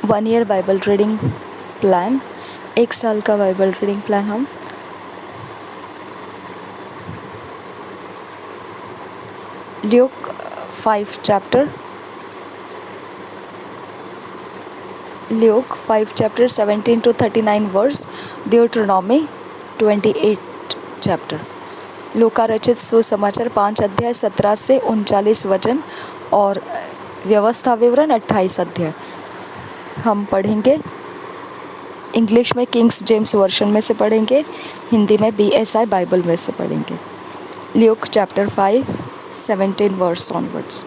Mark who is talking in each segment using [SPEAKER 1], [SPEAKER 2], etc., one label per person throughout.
[SPEAKER 1] 1 year Bible reading plan, 1 साल का Bible reading plan हम Luke 5 chapter 17 to 39 verse, Deuteronomy 28 chapter. लूका रचित सुसमाचार 5 अध्याय 17 से 39 वचन और व्यवस्था विवरण 28 अध्याय। हम पढ़ेंगे इंग्लिश में किंग्स जेम्स वर्शन में से पढ़ेंगे, हिंदी में BSI बाइबल में से पढ़ेंगे। Luke chapter 5 17 verse onwards.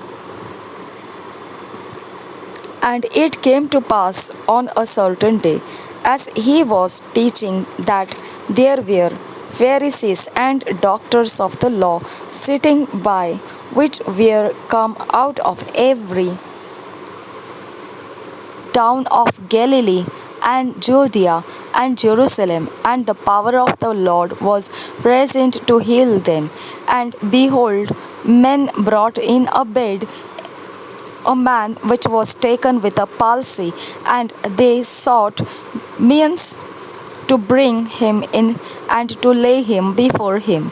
[SPEAKER 1] And it came to pass on a certain day, as he was teaching, that there were Pharisees and doctors of the law sitting by, which were come out of every town of Galilee and Judea and Jerusalem, and the power of the Lord was present to heal them. And behold, men brought in a bed a man which was taken with a palsy, and they sought means to bring him in and to lay him before him.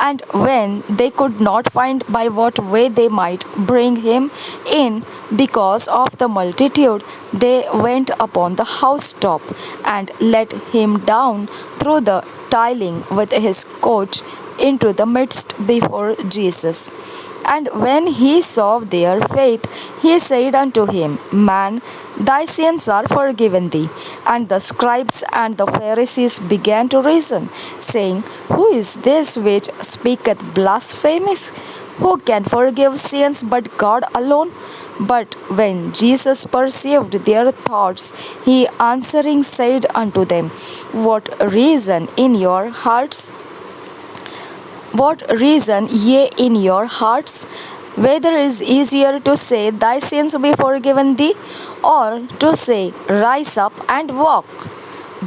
[SPEAKER 1] And when they could not find by what way they might bring him in because of the multitude, they went upon the housetop and let him down through the tiling with his coat into the midst before Jesus. And when he saw their faith, he said unto him, Man, thy sins are forgiven thee. And the scribes and the Pharisees began to reason, saying, Who is this which speaketh blasphemies? Who can forgive sins but God alone? But when Jesus perceived their thoughts, he answering said unto them, What reason ye in your hearts? Whether is easier to say, Thy sins be forgiven thee, or to say, Rise up and walk?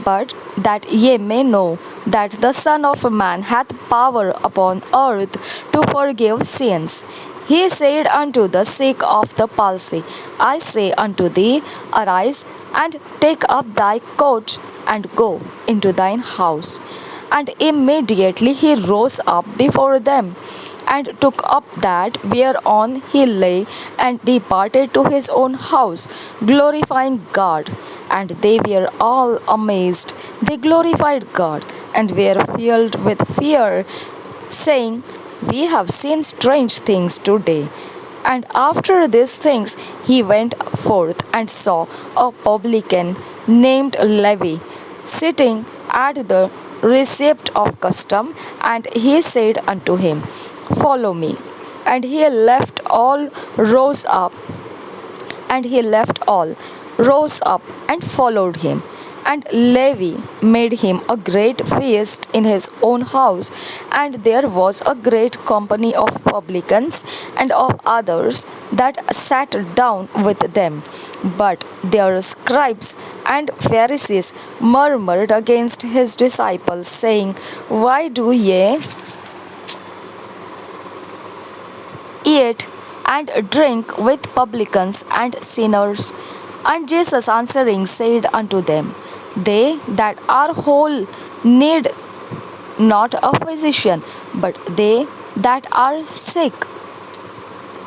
[SPEAKER 1] But that ye may know that the Son of Man hath power upon earth to forgive sins. He said unto the sick of the palsy, I say unto thee, Arise, and take up thy coat, and go into thine house. And immediately he rose up before them, and took up that whereon he lay, and departed to his own house, glorifying God. And they were all amazed. They glorified God, and were filled with fear, saying, We have seen strange things today. And after these things he went forth and saw a publican named Levi sitting at the receipt of custom, and he said unto him, Follow me. And he left all, rose up, and followed him. And Levi made him a great feast in his own house, and there was a great company of publicans and of others that sat down with them. But their scribes and Pharisees murmured against his disciples, saying, Why do ye eat and drink with publicans and sinners? And Jesus answering said unto them, They that are whole need not a physician, but they that are sick.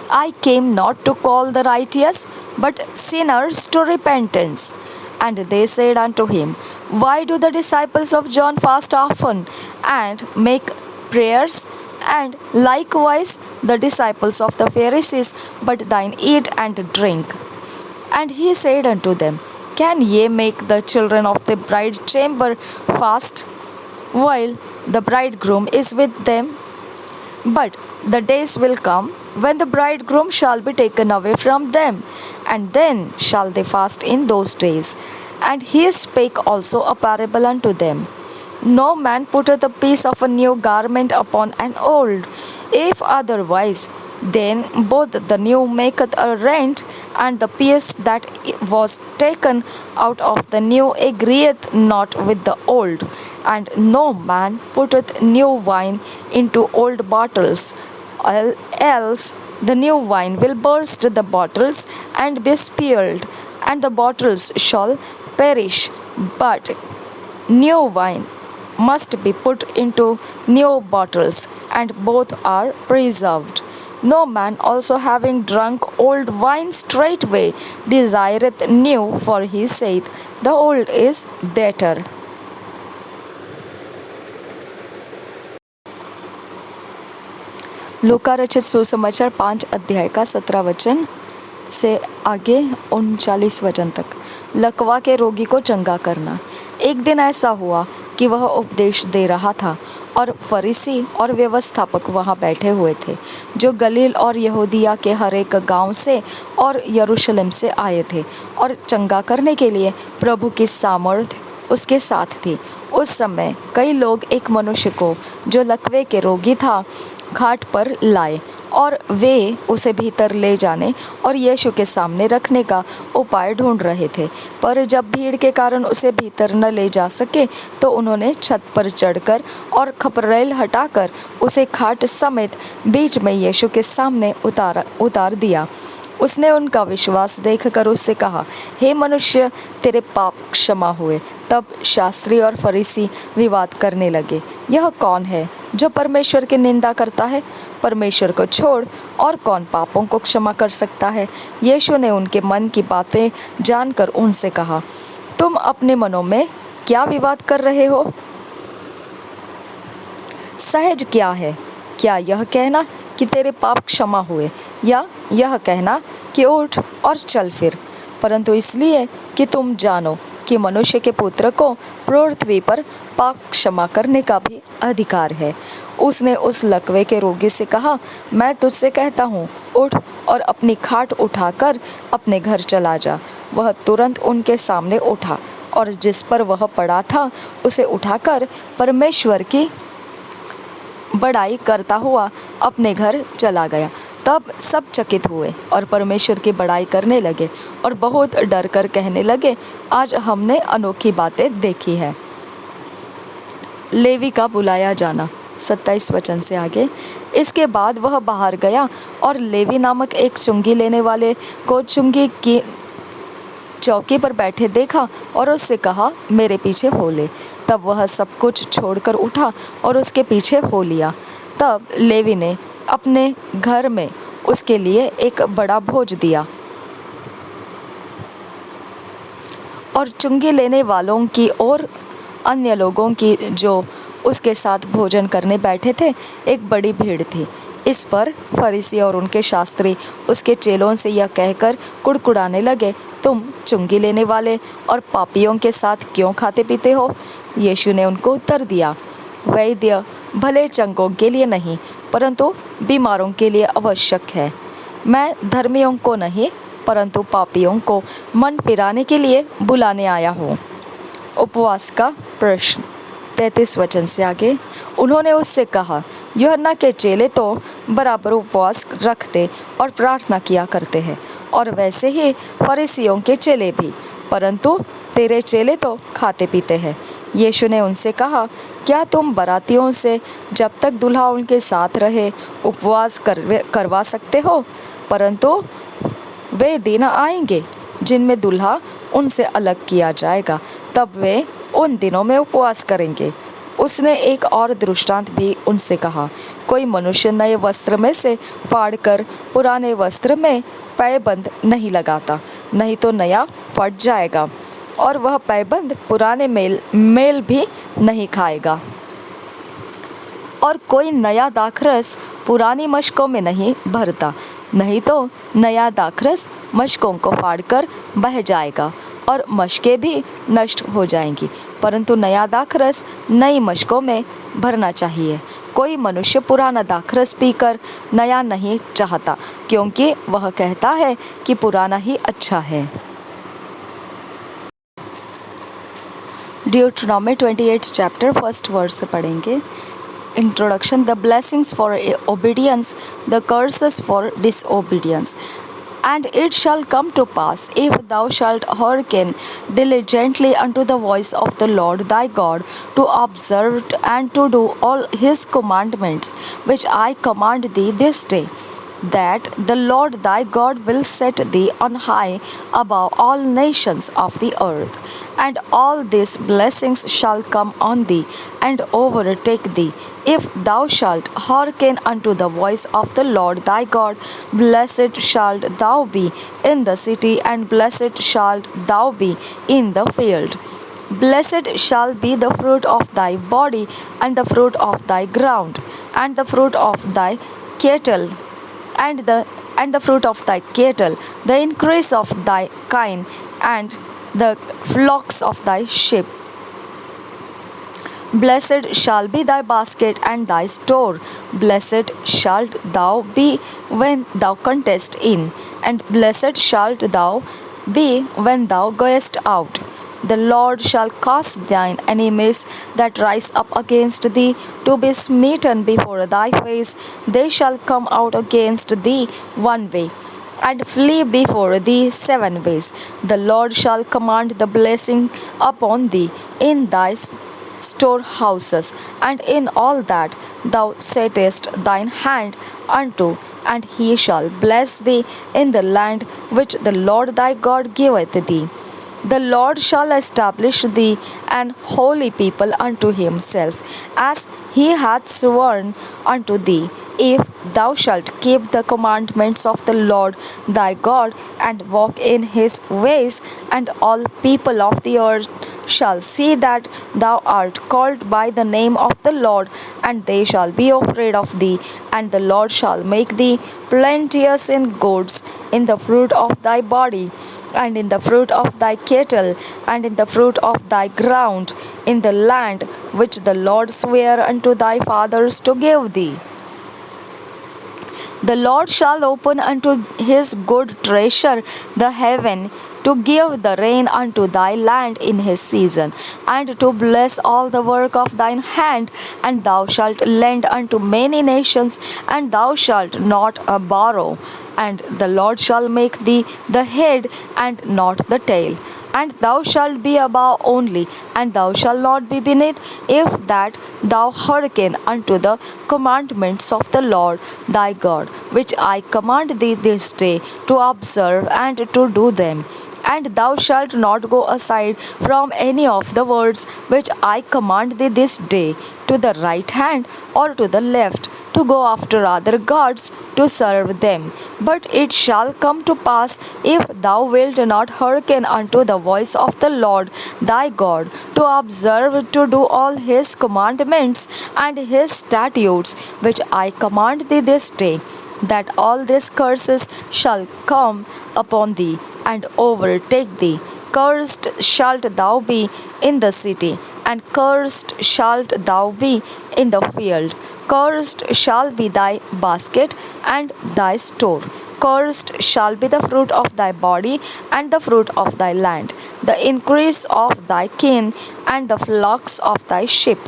[SPEAKER 1] I came not to call the righteous, but sinners to repentance. And they said unto him, Why do the disciples of John fast often, and make prayers? And likewise the disciples of the Pharisees, but thine eat and drink. And he said unto them, Can ye make the children of the bride chamber fast, while the bridegroom is with them? But the days will come, when the bridegroom shall be taken away from them, and then shall they fast in those days. And he spake also a parable unto them. No man putteth a piece of a new garment upon an old. If otherwise, then both the new maketh a rent, and the piece that was taken out of the new agreeth not with the old. And no man putteth new wine into old bottles, else the new wine will burst the bottles and be spilled, and the bottles shall perish, but new wine must be put into new bottles, and both are preserved. No man also having drunk old wine straightway desireth new, for he saith, the old is better. लूका रचित सुसमाचार 5 अध्याय का 17 वचन से आगे 39 वचन तक। लकवा के रोगी को चंगा करना। एक दिन ऐसा हुआ कि वह उपदेश दे रहा था और फरीसी और व्यवस्थापक वहाँ बैठे हुए थे, जो गलील और यहूदिया के हर एक गांव से और यरूशलेम से आए थे, और चंगा करने के लिए प्रभु की सामर्थ उसके साथ थी। उस समय कई लोग एक मनुष्य को, जो लकवे के रोगी था, घाट पर लाए, और वे उसे भीतर ले जाने और यीशु के सामने रखने का उपाय ढूंढ रहे थे। पर जब भीड़ के कारण उसे भीतर न ले जा सके, तो उन्होंने छत पर चढ़कर और खपरेल हटाकर उसे खाट समेत बीच में यीशु के सामने उतार दिया। उसने उनका विश्वास देखकर उससे कहा, हे मनुष्य, तेरे पाप क्षमा हुए। तब शास्त्री और फरीसी विवाद करने लगे, यह कौन है जो परमेश्वर की निंदा करता है? परमेश्वर को छोड़ और कौन पापों को क्षमा कर सकता है? यीशु ने उनके मन की बातें जानकर उनसे कहा, तुम अपने मनों में क्या विवाद कर रहे हो? सहज क्या है? क्या यह कहना कि तेरे पाप क्षमा हुए, या यह कहना कि उठ और चल फिर? परंतु इसलिए कि तुम जानो कि मनुष्य के पुत्र को पृथ्वी पर पाप क्षमा करने का भी अधिकार है। उसने उस लकवे के रोगी से कहा, मैं तुझसे कहता हूँ, उठ और अपनी खाट उठाकर अपने घर चला जा। वह तुरंत उनके सामने उठा, और जिस पर वह पड़ा था उसे उठाकर परमेश्वर की बड़ाई करता हुआ अपने घर चला गया। तब सब चकित हुए और परमेश्वर की बड़ाई करने लगे, और बहुत डर कर कहने लगे, आज हमने अनोखी बातें देखी है। लेवी का बुलाया जाना। 27 वचन से आगे। इसके बाद वह बाहर गया और लेवी नामक एक चुंगी लेने वाले को चुंगी की चौकी पर बैठे देखा और उससे कहा, मेरे पीछे हो ले। तब वह सब कुछ छोड़कर उठा और उसके पीछे हो लिया। तब लेवी ने अपने घर में उसके लिए एक बड़ा भोज दिया, और चुंगी लेने वालों की और अन्य लोगों की, जो उसके साथ भोजन करने बैठे थे, एक बड़ी भीड़ थी। इस पर फरीसी और उनके शास्त्री उसके चेलों से यह कहकर कुड़कुड़ाने लगे, तुम चुंगी लेने वाले और पापियों के साथ क्यों खाते पीते हो? यीशु ने उनको उत्तर दिया, वैद्य भले चंगों के लिए नहीं, परंतु बीमारों के लिए आवश्यक है। मैं धर्मियों को नहीं, परंतु पापियों को मन फिराने के लिए बुलाने आया हूँ। उपवास का प्रश्न। 33 वचन से आगे। उन्होंने उससे कहा, यूहन्ना के चेले तो बराबर उपवास रखते और प्रार्थना किया करते हैं, और वैसे ही फरीसियों के चेले भी, परंतु तेरे चेले तो खाते पीते हैं। यीशु ने उनसे कहा, क्या तुम बरातियों से जब तक दूल्हा उनके साथ रहे उपवास करवा सकते हो? परंतु वे दिन आएंगे जिनमें दूल्हा उनसे अलग किया जाएगा, तब वे उन दिनों में उपवास करेंगे। उसने एक और दृष्टांत भी उनसे कहा, कोई मनुष्य नए वस्त्र में से फाड़कर पुराने वस्त्र में पैबंद नहीं लगाता, नहीं तो नया फट जाएगा और वह पैबंद पुराने मेल भी नहीं खाएगा। और कोई नया दाखरस पुरानी मशकों में नहीं भरता, नहीं तो नया दाखरस मशकों को फाड़कर बह जाएगा और मशकें भी नष्ट हो जाएंगी, परंतु नया दाखरस नई मशकों में भरना चाहिए। कोई मनुष्य पुराना दाखरस पीकर नया नहीं चाहता, क्योंकि वह कहता है कि पुराना ही अच्छा है। ड्यूटरनॉमी 28 चैप्टर 1 वर्स से पढ़ेंगे। Introduction. The blessings for obedience, the curses for disobedience. And it shall come to pass, if thou shalt hearken diligently unto the voice of the Lord thy God, to observe and to do all his commandments, which I command thee this day, that the Lord thy God will set thee on high above all nations of the earth. And all these blessings shall come on thee and overtake thee, if thou shalt hearken unto the voice of the Lord thy God. Blessed shalt thou be in the city, and blessed shalt thou be in the field. Blessed shall be the fruit of thy body, and the fruit of thy ground, and the fruit of thy cattle, and the fruit of thy cattle, the increase of thy kine, and the flocks of thy sheep. Blessed shall be thy basket and thy store. Blessed shalt thou be when thou contest in, and blessed shalt thou be when thou goest out. The Lord shall cause thine enemies that rise up against thee to be smitten before thy face. They shall come out against thee one way, and flee before thee 7 ways. The Lord shall command the blessing upon thee in thy storehouses, and in all that thou settest thine hand unto, and he shall bless thee in the land which the Lord thy God giveth thee. The Lord shall establish thee an holy people unto himself, as he hath sworn unto thee, if thou shalt keep the commandments of the Lord thy God, and walk in his ways. And all people of the earth shall see that thou art called by the name of the Lord, and they shall be afraid of thee. And the Lord shall make thee plenteous in goods, in the fruit of thy body, and in the fruit of thy cattle, and in the fruit of thy ground, in the land which the Lord sware unto thy fathers to give thee. The Lord shall open unto his good treasure the heaven, to give the rain unto thy land in his season, and to bless all the work of thine hand. And thou shalt lend unto many nations, and thou shalt not borrow. And the Lord shall make thee the head and not the tail. And thou shalt be above only, and thou shalt not be beneath, if that thou hearken unto the commandments of the Lord thy God, which I command thee this day to observe and to do them. And thou shalt not go aside from any of the words which I command thee this day, to the right hand or to the left, to go after other gods to serve them. But it shall come to pass, if thou wilt not hearken unto the voice of the Lord thy God, to observe to do all his commandments and his statutes, which I command thee this day, that all these curses shall come upon thee and overtake thee. Cursed shalt thou be in the city, and cursed shalt thou be in the field. Cursed shall be thy basket and thy store. Cursed shall be the fruit of thy body and the fruit of thy land, the increase of thy kin and the flocks of thy sheep.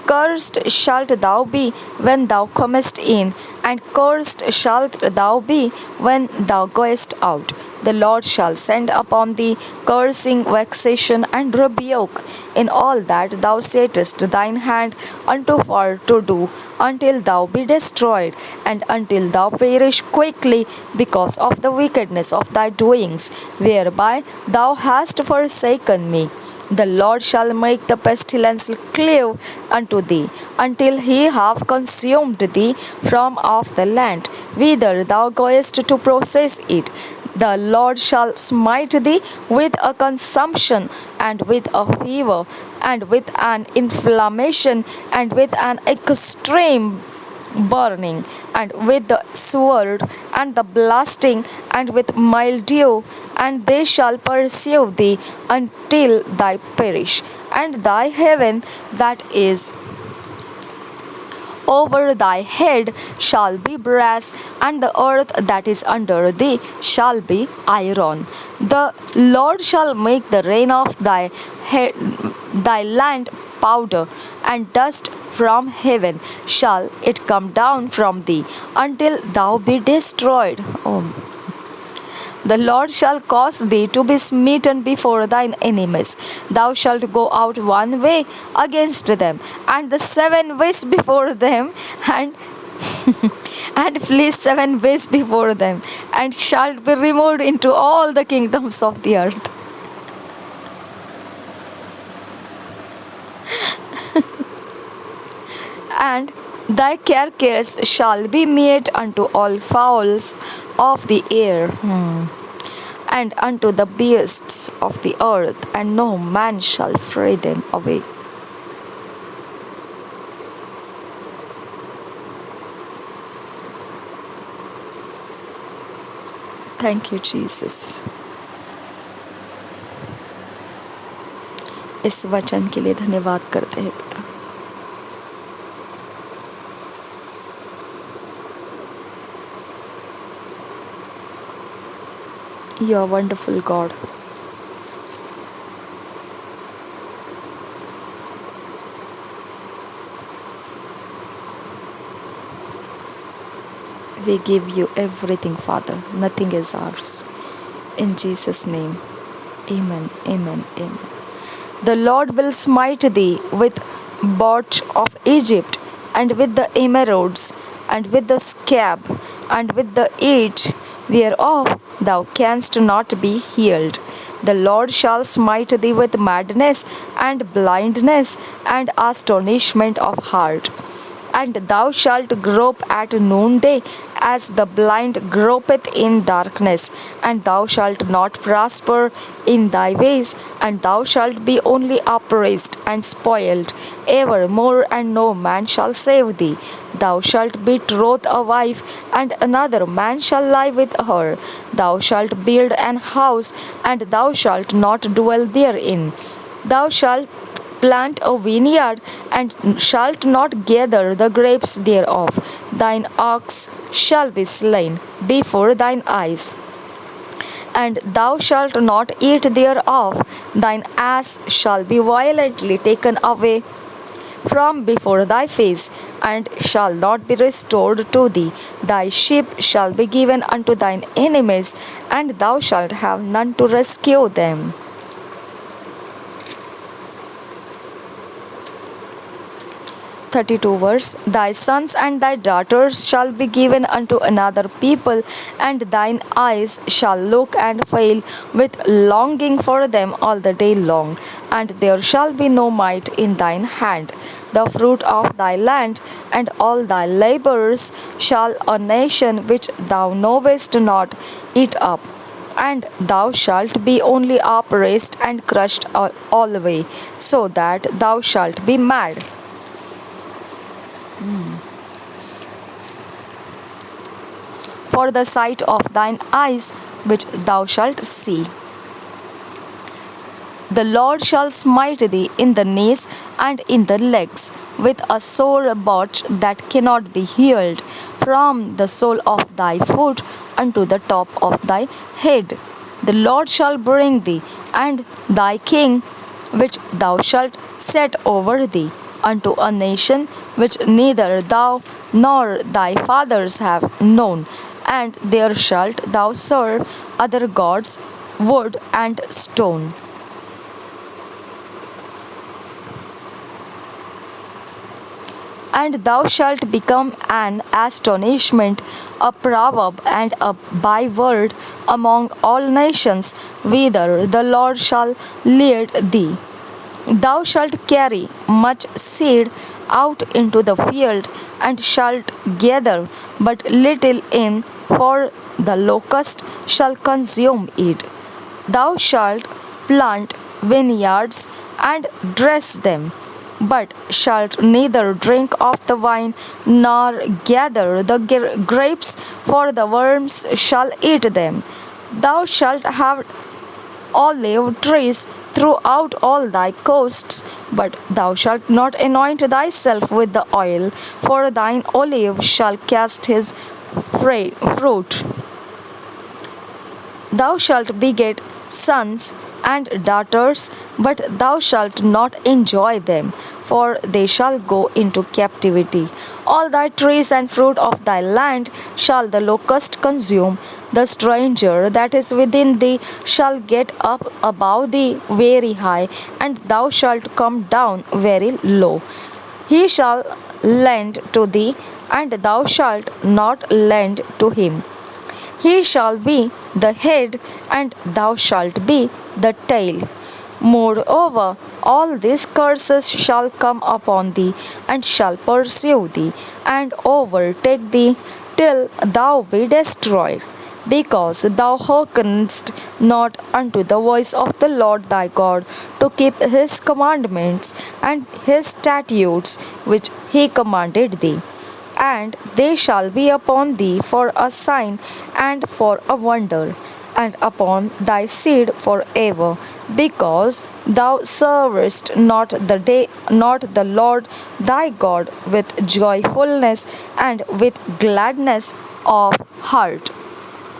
[SPEAKER 1] Cursed shalt thou be when thou comest in, and cursed shalt thou be when thou goest out. The Lord shall send upon thee cursing, vexation, and rebuke in all that thou settest thine hand unto for to do, until thou be destroyed, and until thou perish quickly because of the wickedness of thy doings, whereby thou hast forsaken me. The Lord shall make the pestilence cleave unto thee, until he have consumed thee from off the land, whither thou goest to possess it. The Lord shall smite thee with a consumption, and with a fever, and with an inflammation, and with an extreme burning, and with the sword, and the blasting, and with mildew, and they shall pursue thee until thou perish. And thy heaven that is over thy head shall be brass, and the earth that is under thee shall be iron. The Lord shall make the rain of thy land powder, and dust from heaven shall it come down from thee, until thou be destroyed. The Lord shall cause thee to be smitten before thine enemies. Thou shalt go out one way against them, and the 7 ways before them, and and flee 7 ways before them, and shalt be removed into all the kingdoms of the earth. And thy carcass shall be meat unto all fowls of the air, and unto the beasts of the earth, and no man shall fray them away. Thank you, Jesus. इस वचन के लिए धन्यवाद करते हैं पिता. You are wonderful, God. We give you everything, Father. Nothing is ours. In Jesus' name. Amen. Amen. Amen. The Lord will smite thee with botch of Egypt, and with the emerods, and with the scab, and with the edge, whereof thou canst not be healed. The Lord shall smite thee with madness, and blindness, and astonishment of heart. And thou shalt grope at noonday, as the blind gropeth in darkness. And thou shalt not prosper in thy ways, and thou shalt be only oppressed and spoiled evermore, and no man shall save thee. Thou shalt betroth a wife, and another man shall lie with her. Thou shalt build an house, and thou shalt not dwell therein. Thou shalt plant a vineyard, and shalt not gather the grapes thereof. Thine ox shall be slain before thine eyes, and thou shalt not eat thereof. Thine ass shall be violently taken away from before thy face, and shall not be restored to thee. Thy sheep shall be given unto thine enemies, and thou shalt have none to rescue them. 32 verse. Thy sons and thy daughters shall be given unto another people, and thine eyes shall look and fail with longing for them all the day long, and there shall be no might in thine hand. The fruit of thy land and all thy labours shall a nation which thou knowest not eat up, and thou shalt be only oppressed and crushed alway, so that thou shalt be mad. For the sight of thine eyes which thou shalt see. The Lord shall smite thee in the knees and in the legs with a sore botch that cannot be healed, from the sole of thy foot unto the top of thy head. The Lord shall bring thee and thy king, which thou shalt set over thee, unto a nation which neither thou nor thy fathers have known, and there shalt thou serve other gods, wood and stone. And thou shalt become an astonishment, a proverb, and a byword among all nations, whither the Lord shall lead thee. Thou shalt carry much seed out into the field, and shalt gather but little in, for the locust shall consume it. Thou shalt plant vineyards and dress them, but shalt neither drink of the wine nor gather the grapes, for the worms shall eat them. Thou shalt have olive trees throughout all thy coasts, but thou shalt not anoint thyself with the oil, for thine olive shall cast his fruit. Thou shalt beget sons and daughters, but thou shalt not enjoy them, for they shall go into captivity. All thy trees and fruit of thy land shall the locust consume. The stranger that is within thee shall get up above thee very high, and thou shalt come down very low. He shall lend to thee and thou shalt not lend to him. He shall be the head, and thou shalt be the tail. Moreover, all these curses shall come upon thee, and shall pursue thee, and overtake thee, till thou be destroyed, because thou hearkenedst not unto the voice of the Lord thy God, to keep his commandments and his statutes which he commanded thee. And they shall be upon thee for a sign and for a wonder, and upon thy seed forever, because thou servest not the Lord thy God with joyfulness and with gladness of heart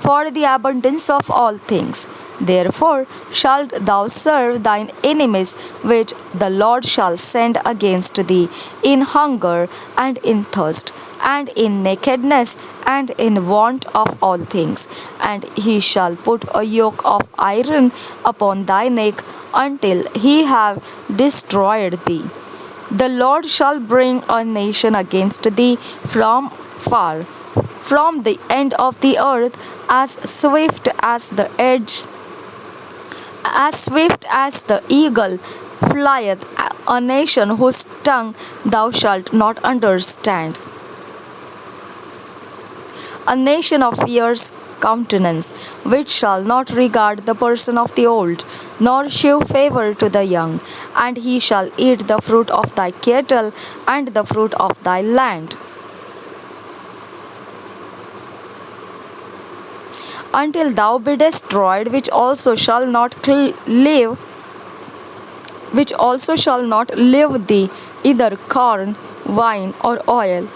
[SPEAKER 1] for the abundance of all things. Therefore shalt thou serve thine enemies, which the Lord shall send against thee, in hunger and in thirst, and in nakedness, and in want of all things. And he shall put a yoke of iron upon thy neck, until he have destroyed thee. The Lord shall bring a nation against thee from far, from the end of the earth, as swift as the edge, as swift as the eagle flieth, a nation whose tongue thou shalt not understand, a nation of fierce countenance, which shall not regard the person of the old, nor shew favor to the young. And he shall eat the fruit of thy cattle and the fruit of thy land, until thou be destroyed, which also shall not leave thee either corn, wine, or oil,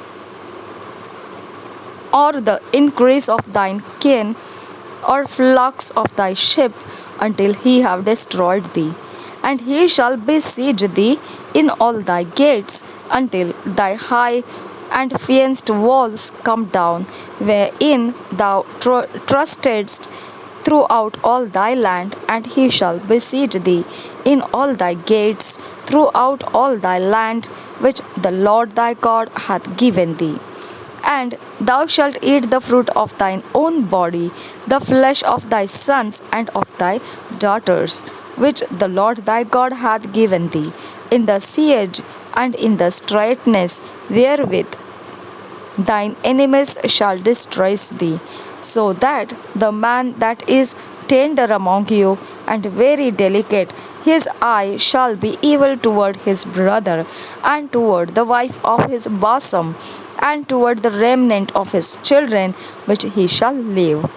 [SPEAKER 1] or the increase of thine kin, or flocks of thy sheep, until he have destroyed thee. And he shall besiege thee in all thy gates, until thy high and fenced walls come down, wherein thou trustedst throughout all thy land. And he shall besiege thee in all thy gates throughout all thy land, which the Lord thy God hath given thee. And thou shalt eat the fruit of thine own body, the flesh of thy sons and of thy daughters, which the Lord thy God hath given thee, in the siege and in the straitness wherewith thine enemies shall distress thee, so that the man that is tender among you and very delicate, his eye shall be evil toward his brother, and toward the wife of his bosom, and toward the remnant of his children which he shall leave,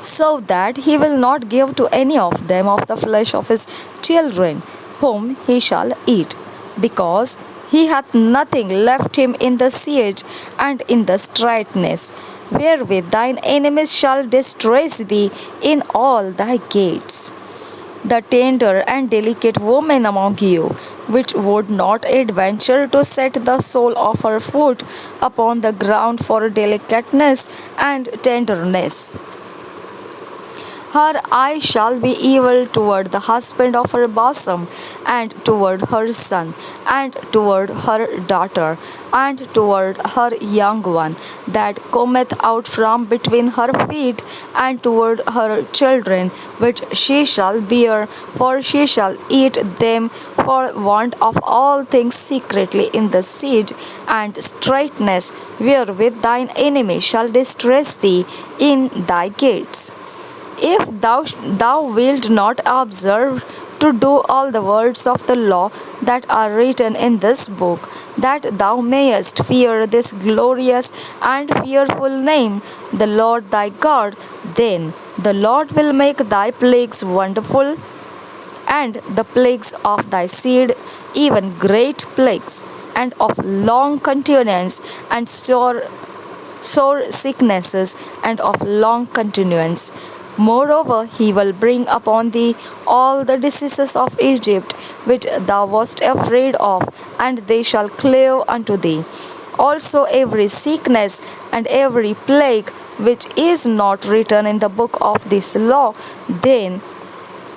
[SPEAKER 1] so that he will not give to any of them of the flesh of his children, whom he shall eat, because he hath nothing left him in the siege and in the straitness, wherewith thine enemies shall distress thee in all thy gates. The tender and delicate woman among you, which would not adventure to set the sole of her foot upon the ground for delicateness and tenderness, her eye shall be evil toward the husband of her bosom, and toward her son, and toward her daughter, and toward her young one that cometh out from between her feet, and toward her children which she shall bear, for she shall eat them for want of all things secretly in the siege and straitness, wherewith thine enemy shall distress thee in thy gates. If thou wilt not observe to do all the words of the law that are written in this book, that thou mayest fear this glorious and fearful name, the Lord thy God, then the Lord will make thy plagues wonderful, and the plagues of thy seed, even great plagues, and of long continuance, and sore sicknesses, and of long continuance. Moreover, he will bring upon thee all the diseases of Egypt, which thou wast afraid of, and they shall cleave unto thee. Also every sickness and every plague which is not written in the book of this law, then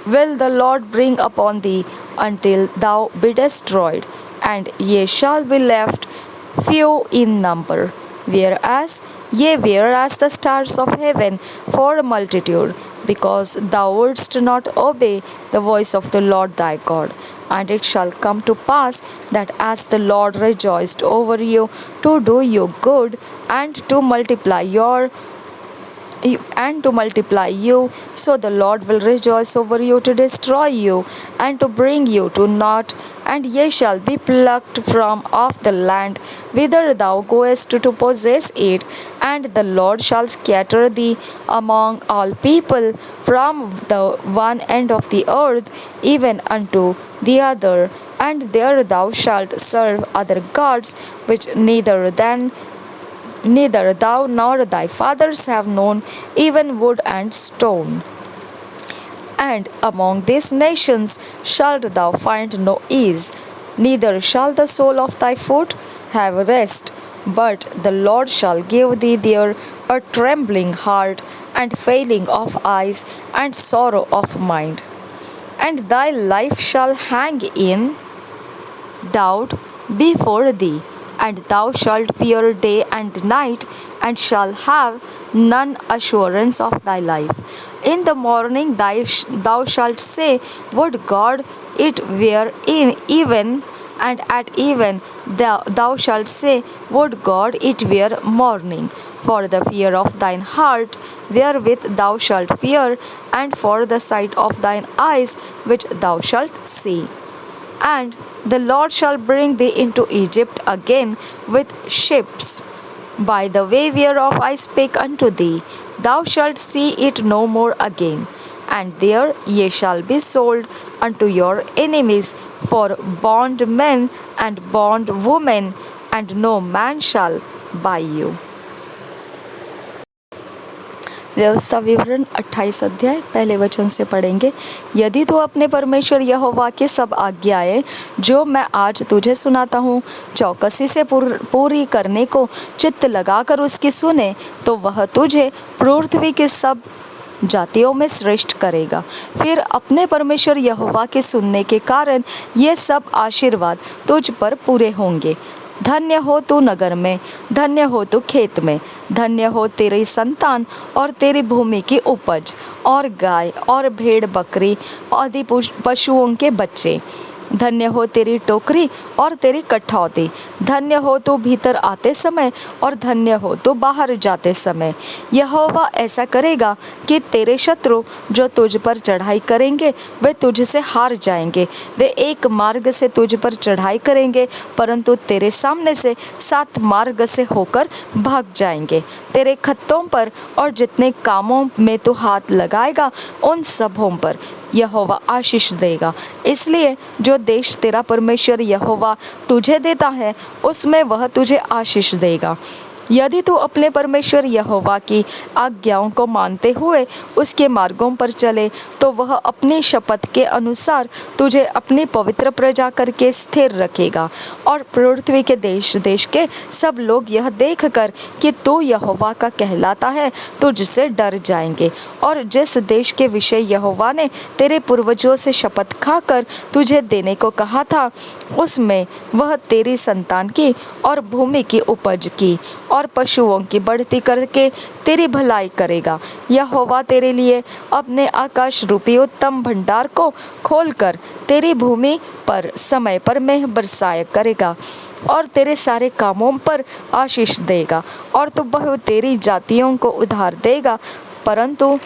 [SPEAKER 1] will the Lord bring upon thee until thou be destroyed, and ye shall be left few in number, whereas ye were as the stars of heaven for multitude, because thou wouldst not obey the voice of the Lord thy God. And it shall come to pass that as the Lord rejoiced over you to do you good and to multiply you, so the Lord will rejoice over you to destroy you and to bring you to naught, and ye shall be plucked from off the land whither thou goest to possess it, and the Lord shall scatter thee among all people from the one end of the earth even unto the other, and there thou shalt serve other gods which neither thou nor thy fathers have known, even wood and stone. And among these nations shalt thou find no ease, neither shall the sole of thy foot have rest, but the Lord shall give thee there a trembling heart, and failing of eyes, and sorrow of mind. And thy life shall hang in doubt before thee, and thou shalt fear day and night, and shall have none assurance of thy life. In the morning thou shalt say, would God it were in even, and at even thou shalt say, would God it were morning. For the fear of thine heart, wherewith thou shalt fear, and for the sight of thine eyes, which thou shalt see. And the Lord shall bring thee into Egypt again with ships, by the way whereof I spake unto thee. Thou shalt see it no more again. And there ye shall be sold unto your enemies for bondmen and bondwomen, and no man shall buy you. व्यवस्था विवरण 28 अध्याय पहले वचन से पढ़ेंगे। यदि तू अपने परमेश्वर यहोवा के सब आज्ञाएं जो मैं आज तुझे सुनाता हूँ चौकसी से पूरी करने को चित्त लगाकर उसकी सुने, तो वह तुझे पृथ्वी के सब जातियों में श्रेष्ठ करेगा। फिर अपने परमेश्वर यहोवा के सुनने के कारण ये सब आशीर्वाद तुझ पर पूरे होंगे। धन्य हो तू नगर में, धन्य हो तू खेत में, धन्य हो तेरी संतान और तेरी भूमि की उपज, और गाय और भेड़ बकरी आदि पशुओं के बच्चे। धन्य हो तेरी टोकरी और तेरी कठौती, धन्य हो तू भीतर आते समय और धन्य हो तू बाहर जाते समय। यहोवा ऐसा करेगा कि तेरे शत्रु जो तुझ पर चढ़ाई करेंगे वे तुझसे हार जाएंगे। वे एक मार्ग से तुझ पर चढ़ाई करेंगे, परंतु तेरे सामने से 7 मार्ग से होकर भाग जाएंगे। तेरे खत्तों पर और जितने कामों में तू हाथ लगाएगा उन सबों पर यहोवा आशीष देगा। इसलिए जो देश तेरा परमेश्वर यहोवा तुझे देता है उसमें वह तुझे आशीष देगा। यदि तू अपने परमेश्वर यहोवा की आज्ञाओं को मानते हुए उसके मार्गों पर चले, तो वह अपनी शपथ के अनुसार तुझे अपनी पवित्र प्रजा करके स्थिर रखेगा। और पृथ्वी के देश देश के सब लोग यह देखकर कि तू यहोवा का कहलाता है तुझसे डर जाएंगे। और जिस देश के विषय यहोवा ने तेरे पूर्वजों से शपथ खाकर तुझे देने को कहा था, उसमें वह तेरी संतान की और भूमि की उपज की और पशुओं की बढ़ती करके तेरी भलाई करेगा। यहोवा तेरे लिए अपने आकाश रूपी उत्तम भंडार को खोलकर तेरी भूमि पर समय पर मेघ बरसाया करेगा और तेरे सारे कामों पर आशीष देगा, और तू बहुत तेरी जातियों को उधार देगा, परंतु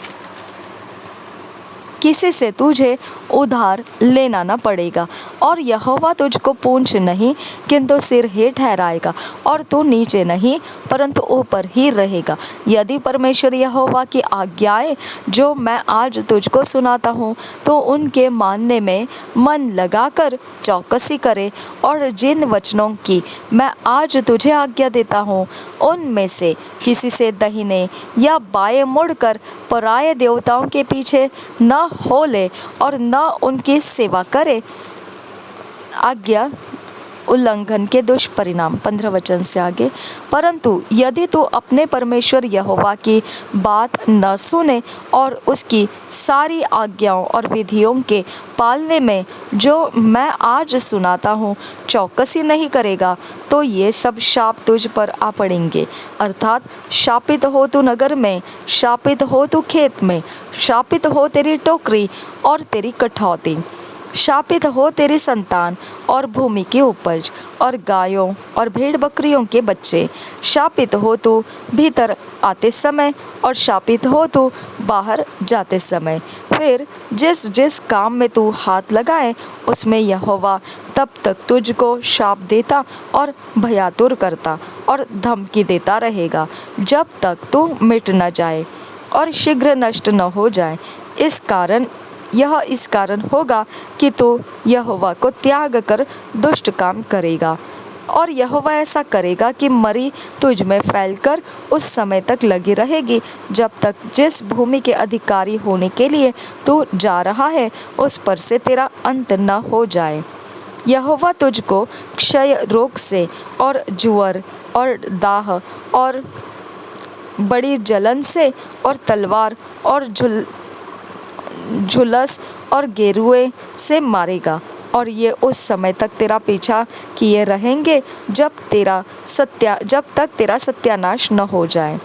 [SPEAKER 1] किसी से तुझे उधार लेना न पड़ेगा। और यहोवा तुझको पूंछ नहीं किंतु सिर ही ठहराएगा, और तू नीचे नहीं परंतु ऊपर ही रहेगा। यदि परमेश्वर यहोवा की आज्ञाएं जो मैं आज तुझको सुनाता हूँ तो उनके मानने में मन लगाकर चौकसी करे, और जिन वचनों की मैं आज तुझे आज्ञा देता हूँ उनमें से किसी से दाहिने या बाएं मुड़कर पराये देवताओं के पीछे न हो ले और न उनकी सेवा करे। आज्ञा उल्लंघन के दुष्परिणाम। 15 वचन से आगे, परंतु यदि तू अपने परमेश्वर यहोवा की बात न सुने और उसकी सारी आज्ञाओं और विधियों के पालने में जो मैं आज सुनाता हूँ चौकसी नहीं करेगा, तो ये सब शाप तुझ पर आ पड़ेंगे। अर्थात शापित हो तू नगर में, शापित हो तू खेत में, शापित हो तेरी टोकरी और तेरी कठौती, शापित हो तेरी संतान और भूमि की उपज और गायों और भेड़ बकरियों के बच्चे, शापित हो तू भीतर आते समय और शापित हो तू बाहर जाते समय। फिर जिस जिस काम में तू हाथ लगाए उसमें यहोवा तब तक तुझको शाप देता और भयातुर करता और धमकी देता रहेगा, जब तक तू मिट न जाए और शीघ्र नष्ट न हो जाए। इस कारण होगा कि तू यहोवा को त्याग कर दुष्ट काम करेगा, और यहोवा ऐसा करेगा कि मरी तुझ में फैलकर उस समय तक लगी रहेगी जब तक जिस भूमि के अधिकारी होने के लिए तू जा रहा है उस पर से तेरा अंत न हो जाए। यहोवा तुझको क्षय रोग से और जुअर और दाह और बड़ी जलन से और तलवार और झुलस और गेरुए से मारेगा, और ये उस समय तक तेरा पीछा किए रहेंगे जब तक तेरा सत्यानाश न हो जाए।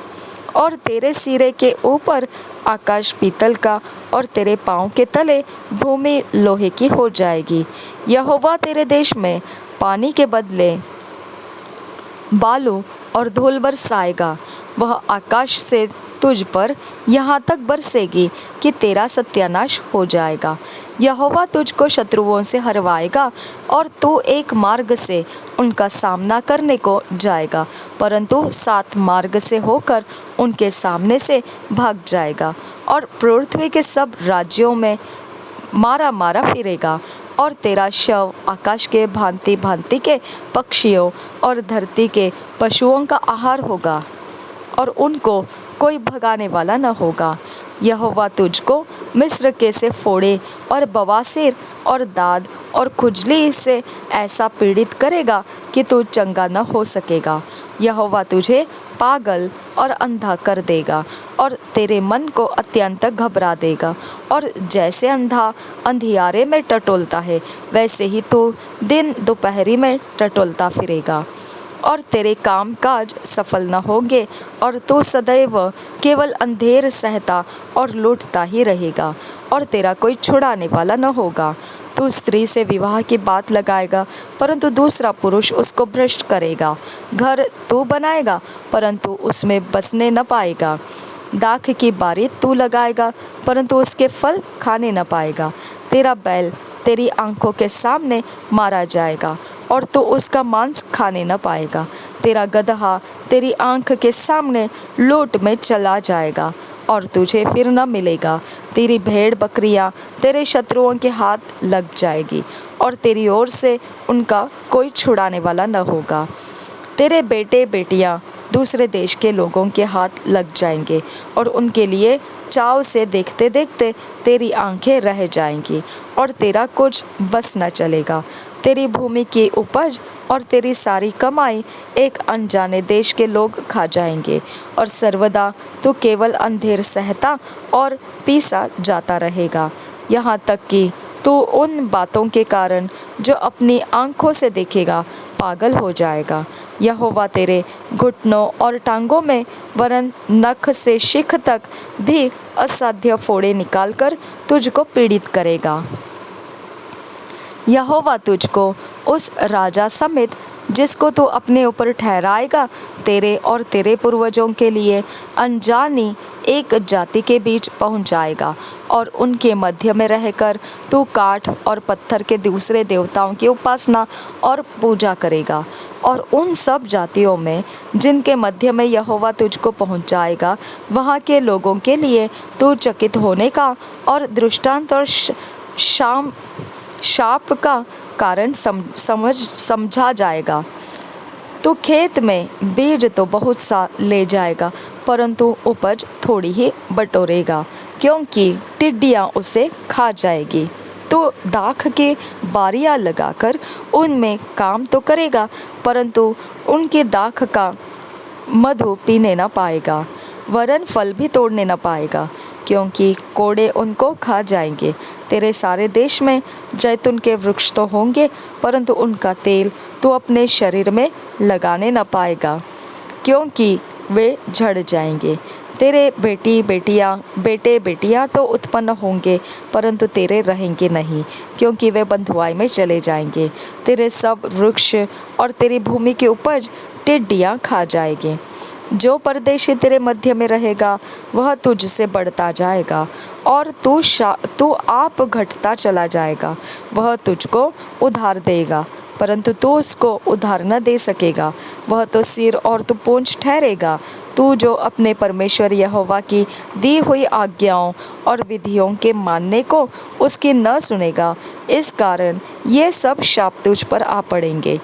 [SPEAKER 1] और तेरे सिरे के ऊपर आकाश पीतल का और तेरे पाँव के तले भूमि लोहे की हो जाएगी। यहोवा तेरे देश में पानी के बदले बालू और धूल बरसाएगा, वह आकाश से तुझ पर यहाँ तक बरसेगी कि तेरा सत्यानाश हो जाएगा। यहोवा तुझको शत्रुओं से हरवाएगा और तू एक मार्ग से उनका सामना करने को जाएगा, परंतु 7 मार्ग से होकर उनके सामने से भाग जाएगा, और पृथ्वी के सब राज्यों में मारा मारा फिरेगा। और तेरा शव आकाश के भांति भांति के पक्षियों और धरती के पशुओं का आहार होगा, और उनको कोई भगाने वाला न होगा। यहोवा तुझको मिस्र के से फोड़े और बवासीर और दाद और खुजली से ऐसा पीड़ित करेगा कि तू चंगा न हो सकेगा। यहोवा तुझे पागल और अंधा कर देगा और तेरे मन को अत्यंत घबरा देगा, और जैसे अंधा अंधियारे में टटोलता है वैसे ही तू दिन दोपहरी में टटोलता फिरेगा, और तेरे काम काज सफल न होंगे, और तू सदैव केवल अंधेर सहता और लूटता ही रहेगा, और तेरा कोई छुड़ाने वाला न होगा। तू स्त्री से विवाह की बात लगाएगा, परंतु दूसरा पुरुष उसको भ्रष्ट करेगा। घर तू बनाएगा, परंतु उसमें बसने न पाएगा। दाख की बारी तू लगाएगा, परंतु उसके फल खाने न पाएगा। तेरा बैल तेरी आंखों के सामने मारा जाएगा, और तू उसका मांस खाने न पाएगा। तेरा गदहा तेरी आंख के सामने लूट में चला जाएगा, और तुझे फिर न मिलेगा। तेरी भेड़ बकरियां तेरे शत्रुओं के हाथ लग जाएगी, और तेरी ओर से उनका कोई छुड़ाने वाला न होगा। तेरे बेटे बेटियां दूसरे देश के लोगों के हाथ लग जाएंगे, और उनके लिए चाव से देखते देखते तेरी आंखें रह जाएंगी, और तेरा कुछ बस न चलेगा। तेरी भूमि की उपज और तेरी सारी कमाई एक अनजाने देश के लोग खा जाएंगे, और सर्वदा तू केवल अंधेर सहता और पीसा जाता रहेगा, यहाँ तक कि तू उन बातों के कारण जो अपनी आंखों से देखेगा पागल हो जाएगा। यहोवा तेरे घुटनों और टांगों में वरन नख से शिख तक भी असाध्य फोड़े निकालकर तुझको पीड़ित करेगा। यहोवा तुझको उस राजा समेत जिसको तू अपने ऊपर ठहराएगा तेरे और तेरे पूर्वजों के लिए अनजानी एक जाति के बीच पहुंचाएगा, और उनके मध्य में रहकर तू काठ और पत्थर के दूसरे देवताओं की उपासना और पूजा करेगा। और उन सब जातियों में जिनके मध्य में यहोवा तुझको पहुंचाएगा वहाँ के लोगों के लिए तू चकित होने का और दृष्टांत और शाप का कारण समझा जाएगा। तो खेत में बीज तो बहुत सा ले जाएगा, परंतु उपज थोड़ी ही बटोरेगा, क्योंकि टिड्डियाँ उसे खा जाएगी। तो दाख के बारियां लगाकर उनमें काम तो करेगा, परंतु उनके दाख का मधु पीने न पाएगा, वरन फल भी तोड़ने न पाएगा, क्योंकि कोड़े उनको खा जाएंगे। तेरे सारे देश में जैतून के वृक्ष तो होंगे, परंतु उनका तेल तू अपने शरीर में लगाने न पाएगा, क्योंकि वे झड़ जाएंगे। तेरे बेटे बेटियां तो उत्पन्न होंगे, परंतु तेरे रहेंगे नहीं, क्योंकि वे बंधुआई में चले जाएंगे। तेरे सब वृक्ष और तेरी भूमि की उपज टिड्डियां खा जाएंगे। जो परदेशी तेरे मध्य में रहेगा वह तुझसे बढ़ता जाएगा, और तू आप घटता चला जाएगा। वह तुझको उधार देगा, परंतु तू उसको उधार न दे सकेगा। वह तो सिर और तू पूँछ ठहरेगा। तू जो अपने परमेश्वर यहोवा की दी हुई आज्ञाओं और विधियों के मानने को उसकी न सुनेगा, इस कारण ये सब शाप तुझ पर आ पड़ेंगे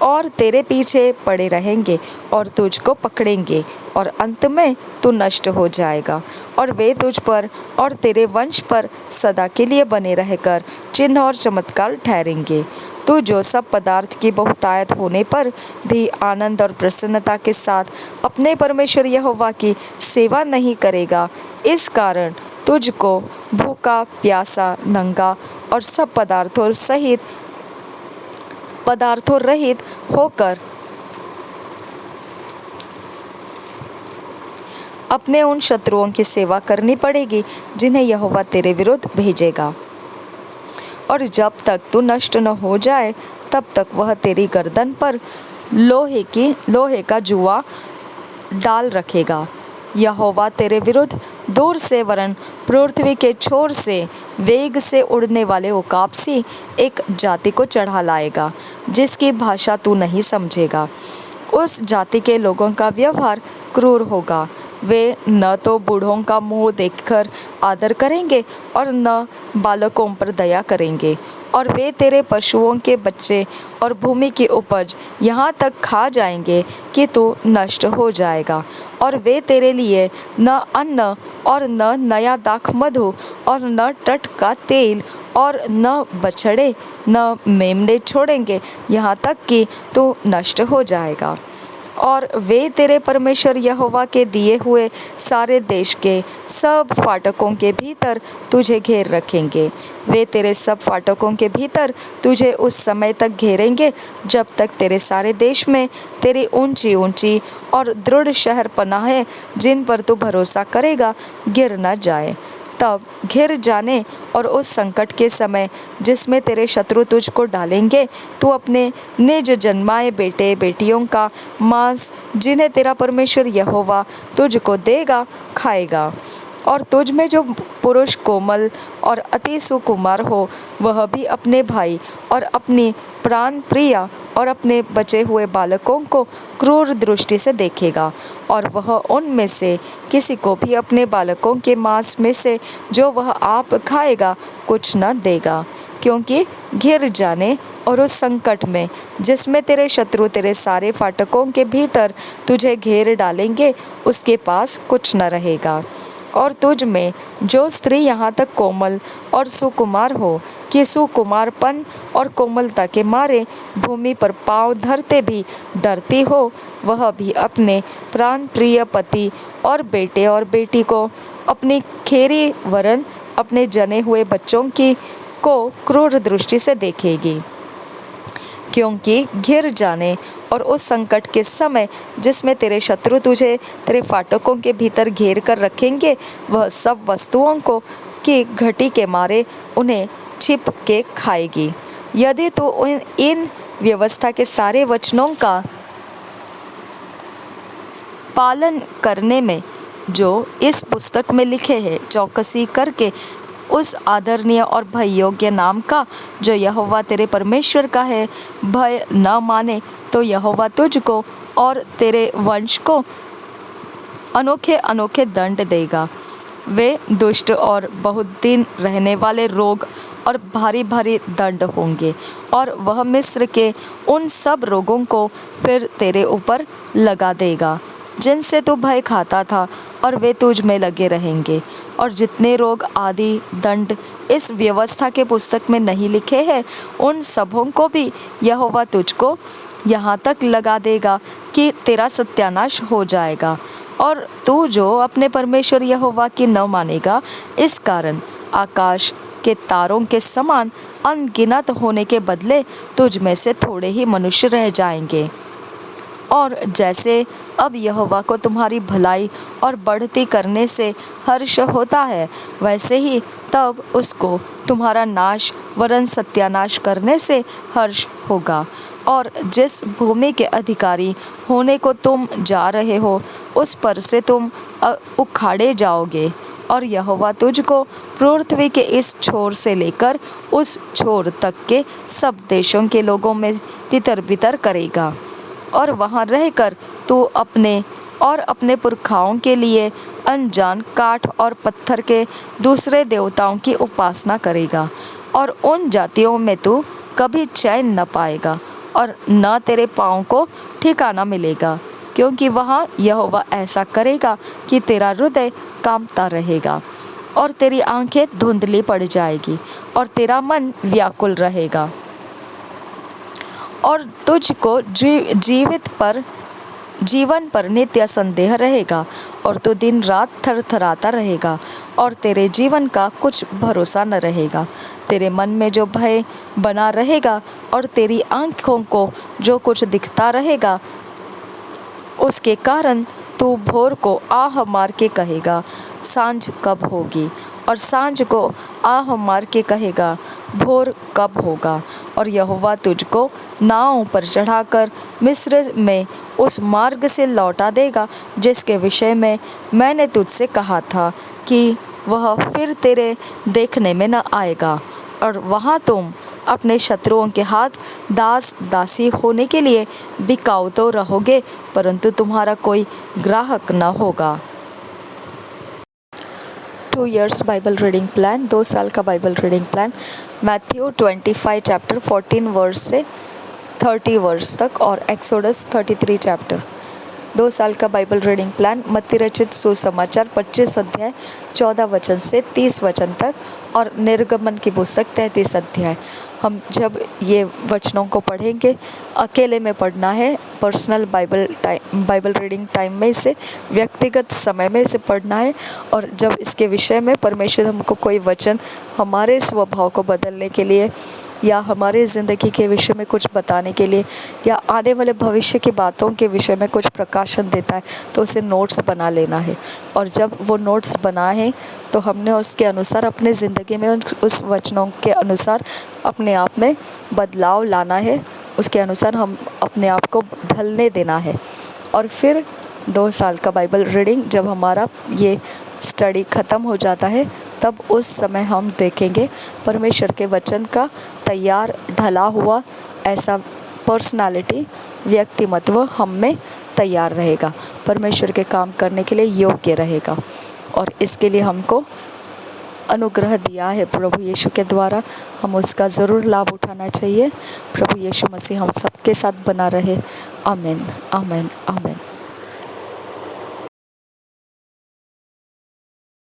[SPEAKER 1] और तेरे पीछे पड़े रहेंगे और तुझको पकड़ेंगे, और अंत में तू नष्ट हो जाएगा। और वे तुझ पर और तेरे वंश पर सदा के लिए बने रहकर चिन्ह और चमत्कार ठहरेंगे। तू जो सब पदार्थ की बहुतायत होने पर भी आनंद और प्रसन्नता के साथ अपने परमेश्वर यहोवा की सेवा नहीं करेगा, इस कारण तुझको भूखा, प्यासा, नंगा और सब पदार्थों रहित होकर अपने उन शत्रुओं की सेवा करनी पड़ेगी जिन्हें यहोवा तेरे विरुद्ध भेजेगा। और जब तक तू नष्ट न हो जाए, तब तक वह तेरी गर्दन पर लोहे का जुआ डाल रखेगा। यहोवा तेरे विरुद्ध दूर से वरन पृथ्वी के छोर से वेग से उड़ने वाले उकाब सी एक जाति को चढ़ा लाएगा, जिसकी भाषा तू नहीं समझेगा। उस जाति के लोगों का व्यवहार क्रूर होगा। वे न तो बूढ़ों का मुंह देखकर आदर करेंगे और न बालकों पर दया करेंगे, और वे तेरे पशुओं के बच्चे और भूमि की उपज यहाँ तक खा जाएंगे कि तू नष्ट हो जाएगा। और वे तेरे लिए न अन्न और न नया दाख मधु और न तट का तेल और न बछड़े न मेमने छोड़ेंगे, यहाँ तक कि तू नष्ट हो जाएगा। और वे तेरे परमेश्वर यहोवा के दिए हुए सारे देश के सब फाटकों के भीतर तुझे घेर रखेंगे। वे तेरे सब फाटकों के भीतर तुझे उस समय तक घेरेंगे जब तक तेरे सारे देश में तेरी ऊंची ऊंची और दृढ़ शहर पनाहें, जिन पर तू भरोसा करेगा, गिर न जाए। तब घिर जाने और उस संकट के समय जिसमें तेरे शत्रु तुझको डालेंगे, तू अपने निज जन्माए बेटे बेटियों का मांस, जिन्हें तेरा परमेश्वर यहोवा तुझको देगा, खाएगा। और तुझ में जो पुरुष कोमल और अति सुकुमार हो, वह भी अपने भाई और अपनी प्राण प्रिया और अपने बचे हुए बालकों को क्रूर दृष्टि से देखेगा, और वह उनमें से किसी को भी अपने बालकों के मांस में से जो वह आप खाएगा कुछ न देगा, क्योंकि घिर जाने और उस संकट में जिसमें तेरे शत्रु तेरे सारे फाटकों के भीतर तुझे घेर डालेंगे, उसके पास कुछ न रहेगा। और तुझ में जो स्त्री यहाँ तक कोमल और सुकुमार हो कि सुकुमारपन और कोमलता के मारे भूमि पर पाँव धरते भी डरती हो, वह भी अपने प्राण प्रिय पति और बेटे और बेटी को अपनी खेरी वरन अपने जने हुए बच्चों को क्रूर दृष्टि से देखेगी, क्योंकि घिर जाने और उस संकट के समय जिसमें तेरे शत्रु तुझे तेरे फाटकों के भीतर घेर कर रखेंगे, वह सब वस्तुओं को की घटी के मारे उन्हें छिप के खाएगी। यदि तू इन व्यवस्था के सारे वचनों का पालन करने में जो इस पुस्तक में लिखे हैं चौकसी करके उस आदरणीय और भय योग्य नाम का जो यहोवा तेरे परमेश्वर का है भय न माने, तो यहोवा तुझको और तेरे वंश को अनोखे अनोखे दंड देगा। वे दुष्ट और बहुत दिन रहने वाले रोग और भारी भारी दंड होंगे, और वह मिस्र के उन सब रोगों को फिर तेरे ऊपर लगा देगा, जिनसे तू भय खाता था, और वे तुझ में लगे रहेंगे। और जितने रोग आदि दंड इस व्यवस्था के पुस्तक में नहीं लिखे हैं, उन सबों को भी यहोवा तुझको यहाँ तक लगा देगा कि तेरा सत्यानाश हो जाएगा। और तू जो अपने परमेश्वर यहोवा की न मानेगा, इस कारण आकाश के तारों के समान अनगिनत होने के बदले तुझ में से थोड़े ही मनुष्य रह जाएंगे। और जैसे अब यहोवा को तुम्हारी भलाई और बढ़ती करने से हर्ष होता है, वैसे ही तब उसको तुम्हारा नाश वरन सत्यानाश करने से हर्ष होगा। और जिस भूमि के अधिकारी होने को तुम जा रहे हो, उस पर से तुम उखाड़े जाओगे। और यहोवा तुझको पृथ्वी के इस छोर से लेकर उस छोर तक के सब देशों के लोगों में तितर बितर करेगा। और वहाँ रहकर तू अपने और अपने पुरखाओं के लिए अनजान काठ और पत्थर के दूसरे देवताओं की उपासना करेगा। और उन जातियों में तू कभी चैन न पाएगा, और न तेरे पाँव को ठिकाना मिलेगा, क्योंकि वहाँ यहोवा ऐसा करेगा कि तेरा हृदय कांपता रहेगा, और तेरी आंखें धुंधली पड़ जाएगी, और तेरा मन व्याकुल रहेगा। और तुझको जीवन पर नित्य संदेह रहेगा, और तू दिन रात थरथराता रहेगा, और तेरे जीवन का कुछ भरोसा न रहेगा। तेरे मन में जो भय बना रहेगा, और तेरी आँखों को जो कुछ दिखता रहेगा, उसके कारण तू भोर को आह मार के कहेगा, सांझ कब होगी, और सांझ को आह मार के कहेगा, भोर कब होगा। और यहोवा तुझको नाव पर चढ़ाकर मिस्र में उस मार्ग से लौटा देगा, जिसके विषय में मैंने तुझसे कहा था कि वह फिर तेरे देखने में न आएगा। और वहाँ तुम अपने शत्रुओं के हाथ दास दासी होने के लिए बिकाऊ तो रहोगे, परंतु तुम्हारा कोई ग्राहक न होगा। 2 years बाइबल रीडिंग प्लान, 2 साल का Bible reading plan, Matthew 25 chapter 14 verse से 30 वर्स तक, और एक्सोडस 33 चैप्टर। 2 साल का बाइबल रीडिंग प्लान, मत्ती रचित सुसमाचार 25 अध्याय 14 वचन से 30 वचन तक, और निर्गमन की पुस्तक 33 अध्याय। हम जब ये वचनों को पढ़ेंगे, अकेले में पढ़ना है, पर्सनल बाइबल रीडिंग टाइम में इसे व्यक्तिगत समय में इसे पढ़ना है। और जब इसके विषय में परमेश्वर हमको कोई वचन हमारे स्वभाव को बदलने के लिए, या हमारे ज़िंदगी के विषय में कुछ बताने के लिए, या आने वाले भविष्य की बातों के विषय में कुछ प्रकाशन देता है, तो उसे नोट्स बना लेना है। और जब वो नोट्स बनाए तो हमने उसके अनुसार अपने ज़िंदगी में उस वचनों के अनुसार अपने आप में बदलाव लाना है, उसके अनुसार हम अपने आप को ढलने देना है। और फिर 2 साल का बाइबल रीडिंग जब हमारा ये स्टडी ख़त्म हो जाता है, तब उस समय हम देखेंगे परमेश्वर के वचन का तैयार ढला हुआ ऐसा पर्सनालिटी, व्यक्तिमत्व हम में तैयार रहेगा, परमेश्वर के काम करने के लिए योग्य रहेगा। और इसके लिए हमको अनुग्रह दिया है प्रभु यीशु के द्वारा, हम उसका ज़रूर लाभ उठाना चाहिए। प्रभु यीशु मसीह हम सबके साथ बना रहे। आमीन, आमीन, आमीन।